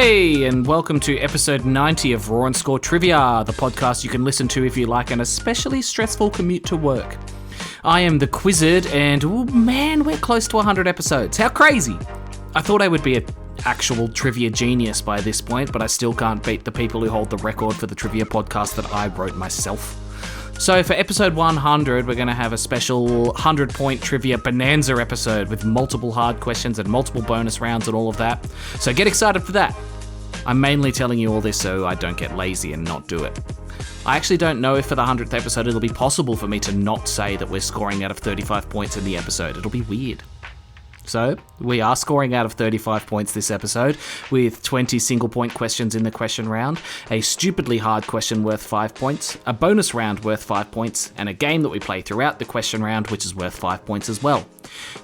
Hey, and welcome to episode 90 of Raw and Score Trivia, the podcast you can listen to if you like an especially stressful commute to work. I am the Quizzard, and oh man, we're close to 100 episodes. How crazy! I thought I would be an actual trivia genius by this point, but I still can't beat the people who hold the record for the trivia podcast that I wrote myself. So for episode 100, we're going to have a special 100-point trivia bonanza episode with multiple hard questions and multiple bonus rounds and all of that. So get excited for that. I'm mainly telling you all this so I don't get lazy and not do it. I actually don't know if for the 100th episode it'll be possible for me to not say that we're scoring out of 35 points in the episode. It'll be weird. So, we are scoring out of 35 points this episode, with 20 single-point questions in the question round, a stupidly hard question worth 5 points, a bonus round worth 5 points, and a game that we play throughout the question round which is worth 5 points as well.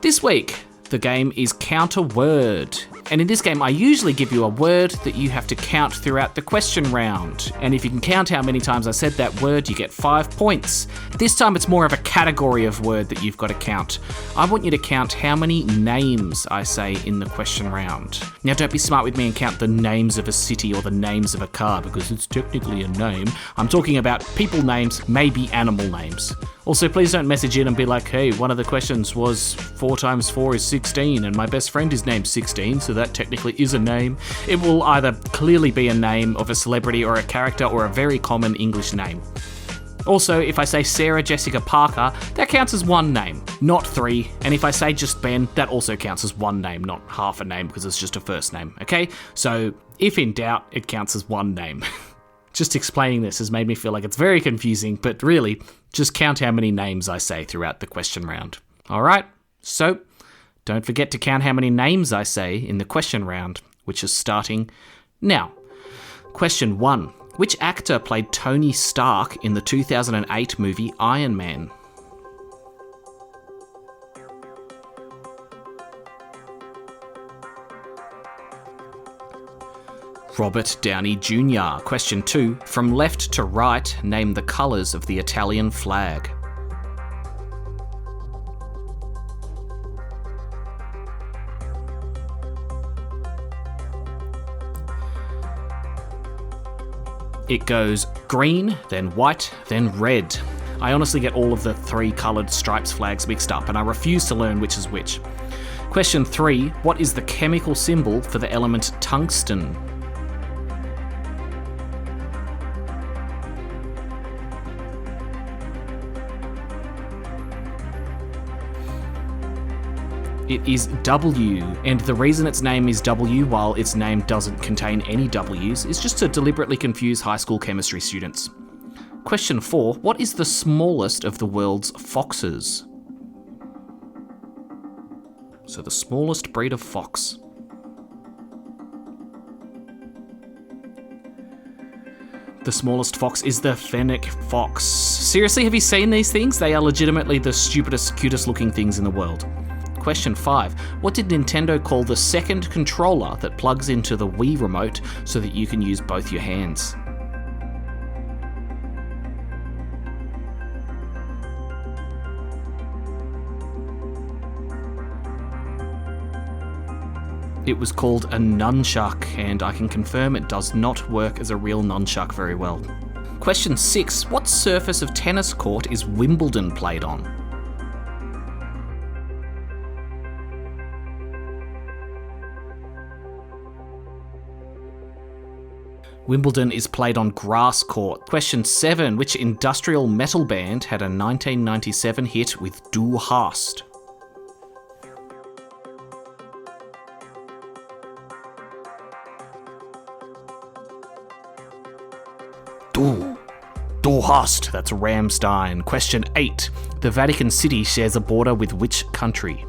This week, the game is Count a Word. And in this game, I usually give you a word that you have to count throughout the question round. And if you can count how many times I said that word, you get 5 points. This time it's more of a category of word that you've got to count. I want you to count how many names I say in the question round. Now don't be smart with me and count the names of a city or the names of a car, because it's technically a name. I'm talking about people names, maybe animal names. Also, please don't message in and be like, hey, one of the questions was 4 times 4 is 16, and my best friend is named 16, so that technically is a name. It will either clearly be a name of a celebrity or a character or a very common English name. Also, if I say Sarah Jessica Parker, that counts as one name, not 3. And if I say just Ben, that also counts as one name, not half a name because it's just a first name, okay? So, if in doubt, it counts as one name. Just explaining this has made me feel like it's very confusing, but really, just count how many names I say throughout the question round. Alright, so don't forget to count how many names I say in the question round, which is starting now. Question 1. Which actor played Tony Stark in the 2008 movie Iron Man? Robert Downey Jr. Question 2. From left to right, name the colours of the Italian flag. It goes green, then white, then red. I honestly get all of the 3 coloured stripes flags mixed up, and I refuse to learn which is which. Question 3. What is the chemical symbol for the element tungsten? It is W, and the reason its name is W while its name doesn't contain any W's is just to deliberately confuse high school chemistry students. Question 4. What is the smallest of the world's foxes? So the smallest breed of fox. The smallest fox is the fennec fox. Seriously, have you seen these things? They are legitimately the stupidest, cutest looking things in the world. Question 5. What did Nintendo call the second controller that plugs into the Wii remote so that you can use both your hands? It was called a nunchuck, and I can confirm it does not work as a real nunchuck very well. Question 6. What surface of tennis court is Wimbledon played on? Wimbledon is played on grass court. Question 7. Which industrial metal band had a 1997 hit with Du hast? Du hast, that's Rammstein. Question 8. The Vatican City shares a border with which country?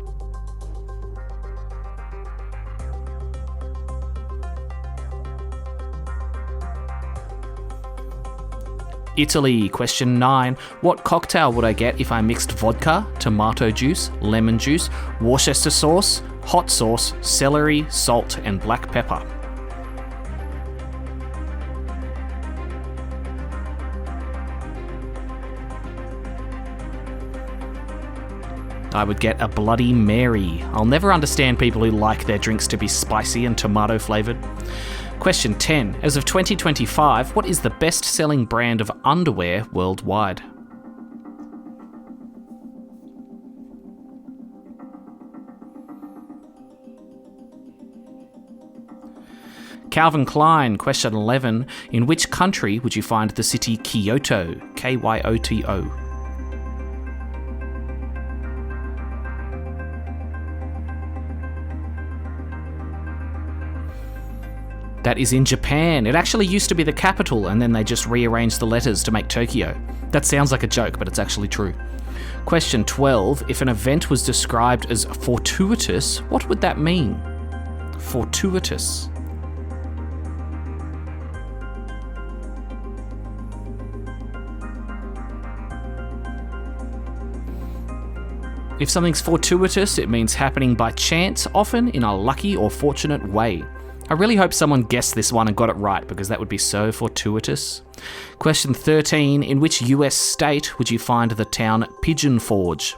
Italy. Question 9. What cocktail would I get if I mixed vodka, tomato juice, lemon juice, Worcester sauce, hot sauce, celery, salt, and black pepper? I would get a Bloody Mary. I'll never understand people who like their drinks to be spicy and tomato flavoured. Question 10. As of 2025, what is the best-selling brand of underwear worldwide? Calvin Klein. Question 11. In which country would you find the city Kyoto? Kyoto. That is in Japan. It actually used to be the capital, and then they just rearranged the letters to make Tokyo. That sounds like a joke, but it's actually true. Question 12. If an event was described as fortuitous, what would that mean? Fortuitous. If something's fortuitous, it means happening by chance, often in a lucky or fortunate way. I really hope someone guessed this one and got it right, because that would be so fortuitous. Question 13. In which US state would you find the town Pigeon Forge?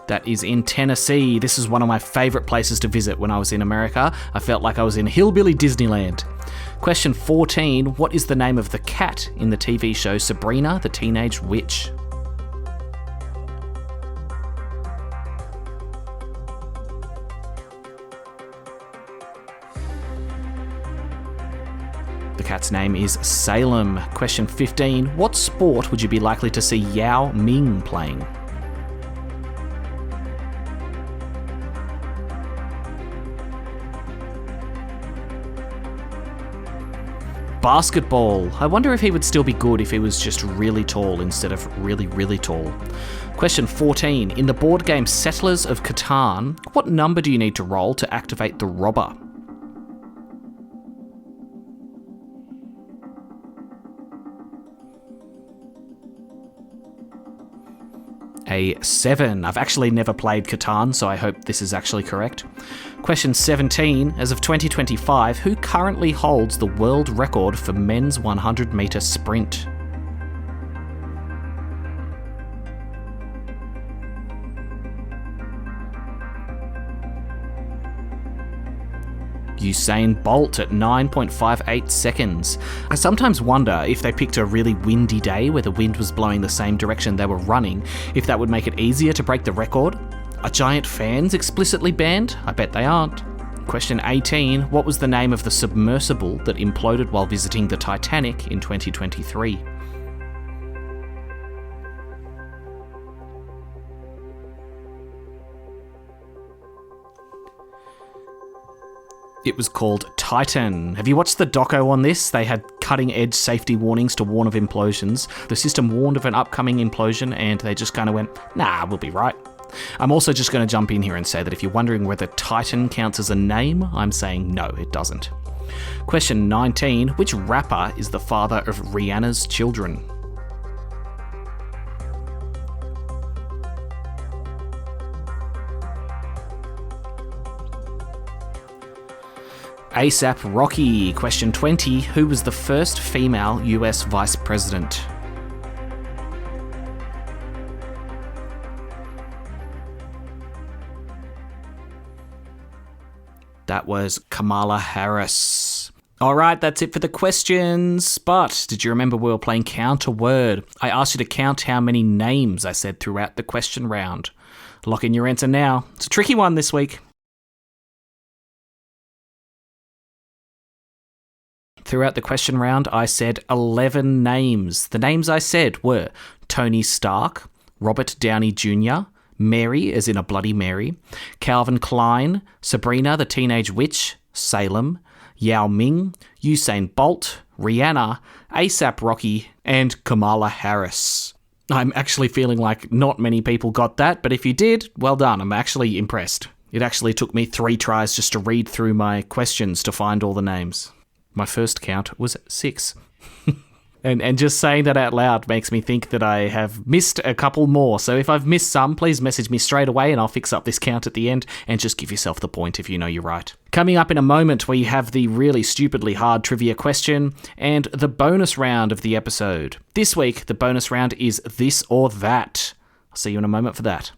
That is in Tennessee. This is one of my favourite places to visit when I was in America. I felt like I was in Hillbilly Disneyland. Question 14. What is the name of the cat in the TV show Sabrina, the Teenage Witch? The cat's name is Salem. Question 15. What sport would you be likely to see Yao Ming playing? Basketball. I wonder if he would still be good if he was just really tall instead of really, really tall. Question 14. In the board game Settlers of Catan, what number do you need to roll to activate the robber? A 7. I've actually never played Catan, so I hope this is actually correct. Question 17. As of 2025, who currently holds the world record for men's 100-metre sprint? Usain Bolt at 9.58 seconds. I sometimes wonder if they picked a really windy day where the wind was blowing the same direction they were running, if that would make it easier to break the record. Are giant fans explicitly banned? I bet they aren't. Question 18. What was the name of the submersible that imploded while visiting the Titanic in 2023? It was called Titan. Have you watched the doco on this? They had cutting-edge safety warnings to warn of implosions. The system warned of an upcoming implosion, and they just kind of went, nah, we'll be right. I'm also just going to jump in here and say that if you're wondering whether Titan counts as a name, I'm saying no, it doesn't. Question 19. Which rapper is the father of Rihanna's children? ASAP Rocky. Question 20. Who was the first female US vice president? That was Kamala Harris. All right, that's it for the questions. But did you remember we were playing Count a Word? I asked you to count how many names I said throughout the question round. Lock in your answer now. It's a tricky one this week. Throughout the question round, I said 11 names. The names I said were Tony Stark, Robert Downey Jr., Mary, as in a Bloody Mary, Calvin Klein, Sabrina the Teenage Witch, Salem, Yao Ming, Usain Bolt, Rihanna, ASAP Rocky, and Kamala Harris. I'm actually feeling like not many people got that, but if you did, well done. I'm actually impressed. It actually took me 3 tries just to read through my questions to find all the names. My first count was 6. And just saying that out loud makes me think that I have missed a couple more. So if I've missed some, please message me straight away and I'll fix up this count at the end and just give yourself the point if you know you're right. Coming up in a moment, we have the really stupidly hard trivia question and the bonus round of the episode. This week, the bonus round is This or That. see you in a moment for that.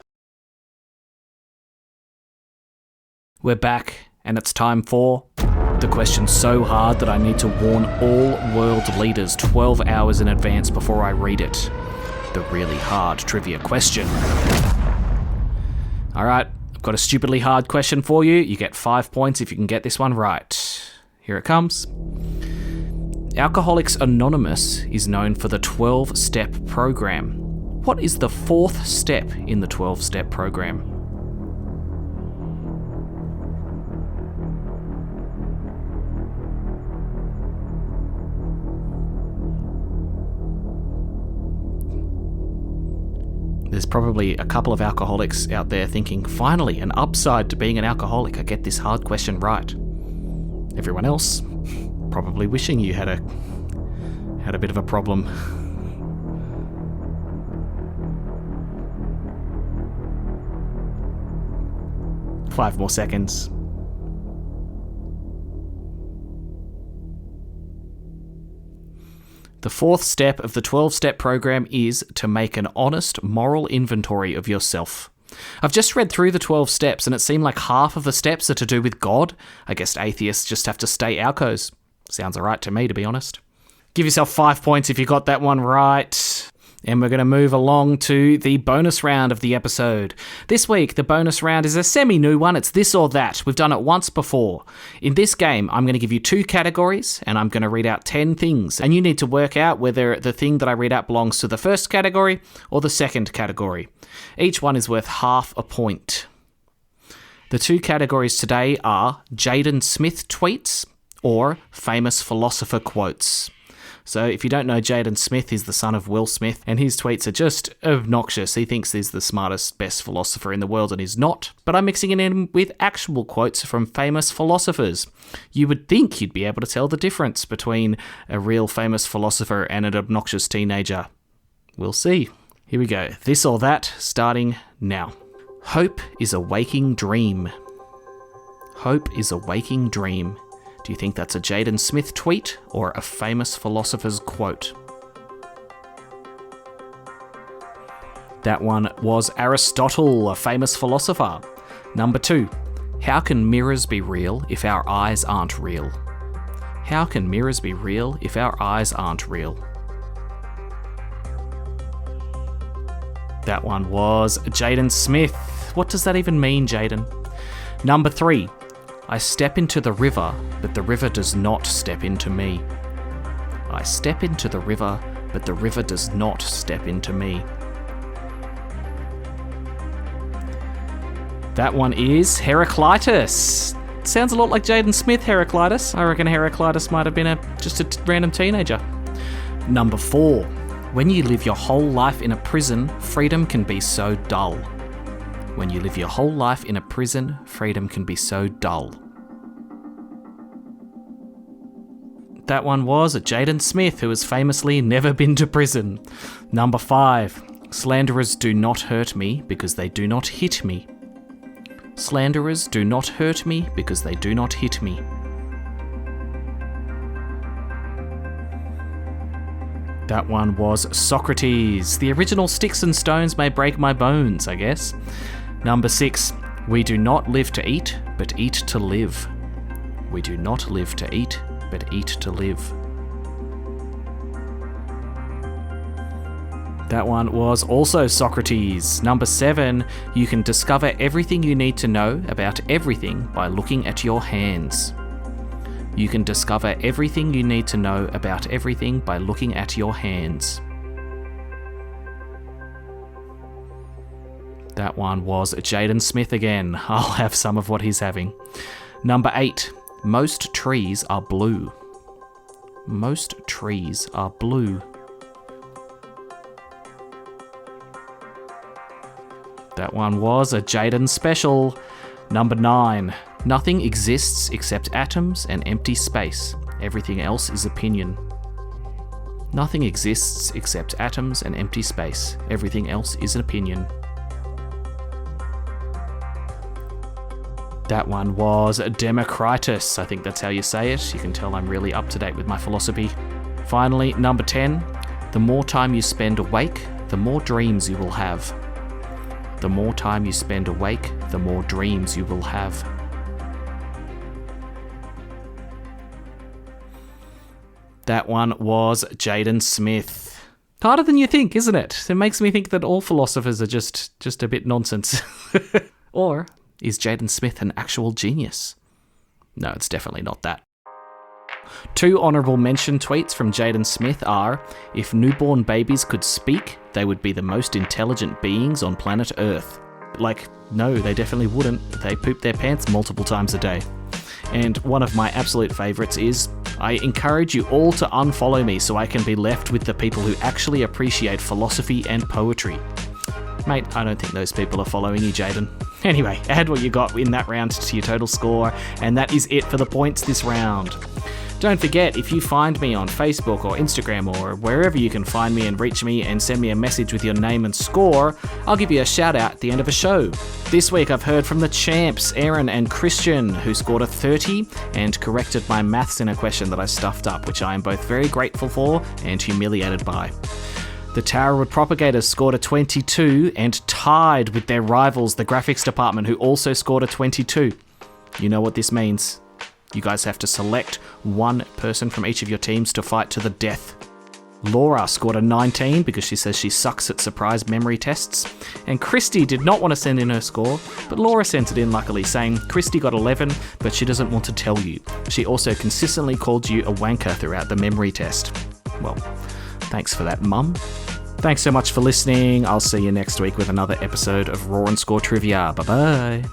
We're back, and it's time for the question so hard that I need to warn all world leaders 12 hours in advance before I read it. The really hard trivia question. Alright, I've got a stupidly hard question for you. You get 5 points if you can get this one right. Here it comes. Alcoholics Anonymous is known for the 12-step program. What is the 4th step in the 12-step program? There's probably a couple of alcoholics out there thinking, finally, an upside to being an alcoholic. I get this hard question right. Everyone else probably wishing you had a bit of a problem. Five more seconds. The 4th step of the 12-step program is to make an honest moral inventory of yourself. I've just read through the 12 steps and it seemed like half of the steps are to do with God. I guess atheists just have to stay alcos. Sounds alright to me, to be honest. Give yourself 5 points if you got that one right. And we're going to move along to the bonus round of the episode. This week, the bonus round is a semi-new one. It's this or that. We've done it once before. In this game, I'm going to give you 2 categories, and I'm going to read out 10 things. And you need to work out whether the thing that I read out belongs to the first category or the second category. Each one is worth half a point. The 2 categories today are Jaden Smith tweets or famous philosopher quotes. So if you don't know, Jaden Smith is the son of Will Smith, and his tweets are just obnoxious. He thinks he's the smartest, best philosopher in the world, and he's not. But I'm mixing it in with actual quotes from famous philosophers. You would think you'd be able to tell the difference between a real famous philosopher and an obnoxious teenager. We'll see. Here we go. This or that, starting now. Hope is a waking dream. Hope is a waking dream. Do you think that's a Jaden Smith tweet or a famous philosopher's quote? That one was Aristotle, a famous philosopher. Number 2. How can mirrors be real if our eyes aren't real? How can mirrors be real if our eyes aren't real? That one was Jaden Smith. What does that even mean, Jaden? Number 3. I step into the river, but the river does not step into me. I step into the river, but the river does not step into me. That one is Heraclitus. Sounds a lot like Jaden Smith, Heraclitus. I reckon Heraclitus might have been just a random teenager. Number 4. When you live your whole life in a prison, freedom can be so dull. When you live your whole life in a prison, freedom can be so dull. That one was Jaden Smith, who has famously never been to prison. Number 5. Slanderers do not hurt me because they do not hit me. Slanderers do not hurt me because they do not hit me. That one was Socrates. The original sticks and stones may break my bones, I guess. Number 6. We do not live to eat, but eat to live. We do not live to eat, but eat to live. That one was also Socrates. Number 7. You can discover everything you need to know about everything by looking at your hands. You can discover everything you need to know about everything by looking at your hands. That one was Jaden Smith again. I'll have some of what he's having. Number 8. Most trees are blue. Most trees are blue. That one was a Jaden special. Number 9. Nothing exists except atoms and empty space. Everything else is opinion. Nothing exists except atoms and empty space. Everything else is an opinion. That one was Democritus. I think that's how you say it. You can tell I'm really up to date with my philosophy. Finally, number 10. The more time you spend awake, the more dreams you will have. The more time you spend awake, the more dreams you will have. That one was Jaden Smith. Harder than you think, isn't it? It makes me think that all philosophers are just a bit nonsense. Or is Jaden Smith an actual genius? No, it's definitely not that. 2 honourable mention tweets from Jaden Smith are, if newborn babies could speak, they would be the most intelligent beings on planet Earth. No, they definitely wouldn't. They poop their pants multiple times a day. And one of my absolute favourites is, I encourage you all to unfollow me so I can be left with the people who actually appreciate philosophy and poetry. Mate, I don't think those people are following you, Jaden. Anyway, add what you got in that round to your total score, and that is it for the points this round. Don't forget, if you find me on Facebook or Instagram or wherever you can find me and reach me and send me a message with your name and score, I'll give you a shout out at the end of a show. This week I've heard from the champs, Aaron and Christian, who scored a 30 and corrected my maths in a question that I stuffed up, which I am both very grateful for and humiliated by. The Towerwood Propagators scored a 22 and tied with their rivals, the Graphics Department, who also scored a 22. You know what this means. You guys have to select one person from each of your teams to fight to the death. Laura scored a 19 because she says she sucks at surprise memory tests. And Christy did not want to send in her score, but Laura sent it in luckily, saying Christy got 11, but she doesn't want to tell you. She also consistently called you a wanker throughout the memory test. Well, thanks for that, Mum. Thanks so much for listening. I'll see you next week with another episode of Raw and Score Trivia. Bye-bye.